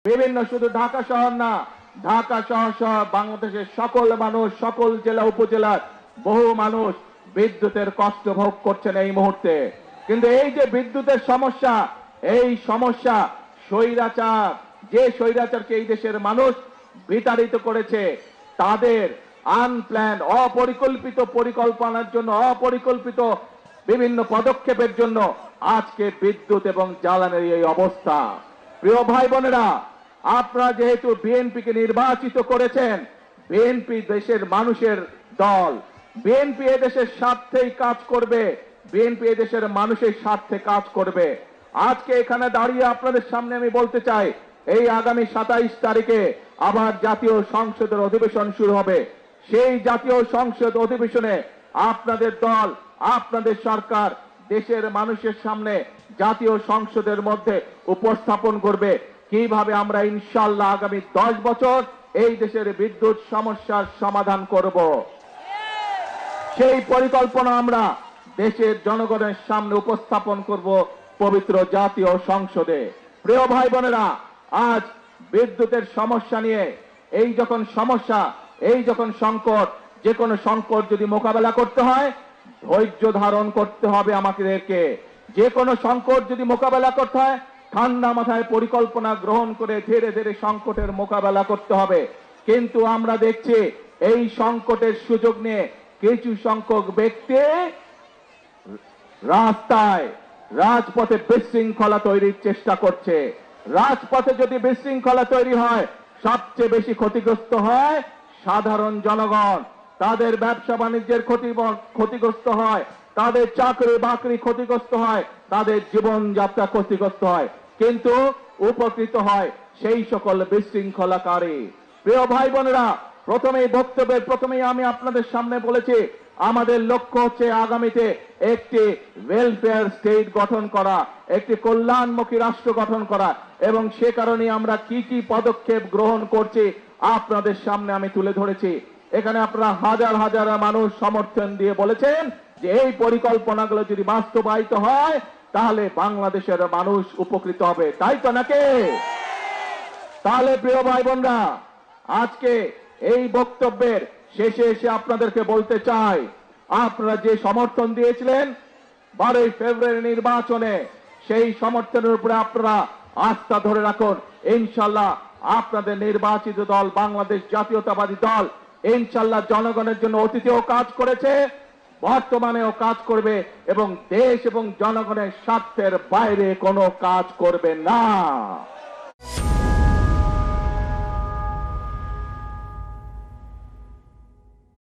বিভিন্ন শুধু ঢাকা শহর না, ঢাকা শহর সহ বাংলাদেশের সকল মানুষ, সকল জেলা উপজেলার বহু মানুষ বিদ্যুতের কষ্ট ভোগ করছেন এই মুহূর্তে। কিন্তু এই যে বিদ্যুতের সমস্যা, এই সমস্যা স্বৈরাচার, যে স্বৈরাচারকে এই দেশের মানুষ বিতাড়িত করেছে, তাদের আনপ্ল্যান অপরিকল্পিত পরিকল্পনার জন্য, অপরিকল্পিত বিভিন্ন পদক্ষেপের জন্য আজকে বিদ্যুৎ এবং জ্বালানির এই অবস্থা। প্রিয় ভাই বোনেরা, আপনারা যেহেতু বিএনপিকে নির্বাচিত করেছেন, বিএনপি দেশের মানুষের দল, বিএনপি এদেশের স্বার্থেই কাজ করবে, বিএনপি এদেশের মানুষের স্বার্থে কাজ করবে। আজকে এখানে দাঁড়িয়ে আপনাদের সামনে আমি বলতে চাই, এই আগামী 27 তারিখে আবার জাতীয় সংসদের অধিবেশন শুরু হবে। সেই জাতীয় সংসদ অধিবেশনে আপনাদের দল, আপনাদের সরকার দেশের মানুষের সামনে জাতীয় সংসদের মধ্যে উপস্থাপন করবে কিভাবে আমরা ইনশাআল্লাহ আগামী 10 বছর এই দেশের বিদ্যুৎ সমস্যার সমাধান করব। সেই পরিকল্পনা আমরা দেশের জনগণের সামনে উপস্থাপন করব পবিত্র জাতীয় সংসদে। প্রিয় ভাই বোনেরা, আজ বিদ্যুতের সমস্যা নিয়ে এই যখন সমস্যা, এই যখন সংকট, যে কোনো সংকট যদি মোকাবেলা করতে হয়, ধৈর্য ধারণ করতে হবে আমাদেরকে। যে কোনো সংকট যদি মোকাবেলা করতে হয়, ঠান্ডা মাথায় পরিকল্পনা গ্রহণ করে ধীরে ধীরে সংকটের মোকাবেলা করতে হবে। কিন্তু আমরা দেখছি এই সংকটের সুযোগ নিয়ে কিছু সংখ্যক ব্যক্তি রাস্তায়, রাজপথে বিশৃঙ্খলা তৈরির চেষ্টা করছে। রাজপথে যদি বিশৃঙ্খলা তৈরি হয়, সবচেয়ে বেশি ক্ষতিগ্রস্ত হয় সাধারণ জনগণ। তাদের ব্যবসা বাণিজ্যের ক্ষতিগ্রস্ত হয়, তাদের চাকরি বাকরি ক্ষতিগ্রস্ত হয়, তাদের জীবনযাত্রা ক্ষতিগ্রস্ত হয়, কিন্তু উপকৃত হয় সেই সকল বিশৃঙ্খলাকারী। প্রিয় ভাই বোনেরা, প্রথমেই বক্তব্যের প্রথমেই আমি আপনাদের সামনে বলেছি, আমাদের লক্ষ্য হচ্ছে আগামীতে একটি ওয়েলফেয়ার স্টেট গঠন করা, একটি কল্যাণমুখী রাষ্ট্র গঠন করা, এবং সে কারণে আমরা কি কি পদক্ষেপ গ্রহণ করছি আপনাদের সামনে আমি তুলে ধরেছি। এখানে আপনারা হাজার হাজার মানুষ সমর্থন দিয়ে বলেছেন যে এই পরিকল্পনাগুলো যদি বাস্তবায়িত হয় তাহলে বাংলাদেশের মানুষ উপকৃত হবে, তাই তো নাকি? তাহলে প্রিয় ভাই বোনরা, আজকে এই বক্তব্যের শেষে এসে আপনাদেরকে বলতে চাই, আপনারা যে সমর্থন দিয়েছিলেন 12 ফেব্রুয়ারি নির্বাচনে, সেই সমর্থনের উপরে আপনারা আস্থা ধরে রাখুন। ইনশাআল্লাহ আপনাদের নির্বাচিত দল বাংলাদেশ জাতীয়তাবাদী দল ইনশাআল্লাহ জনগণের জন্য অতীতেও কাজ করেছে, বর্তমানেও কাজ করবে, এবং দেশ এবং জনগণের স্বার্থের বাইরে কোনো কাজ করবে না।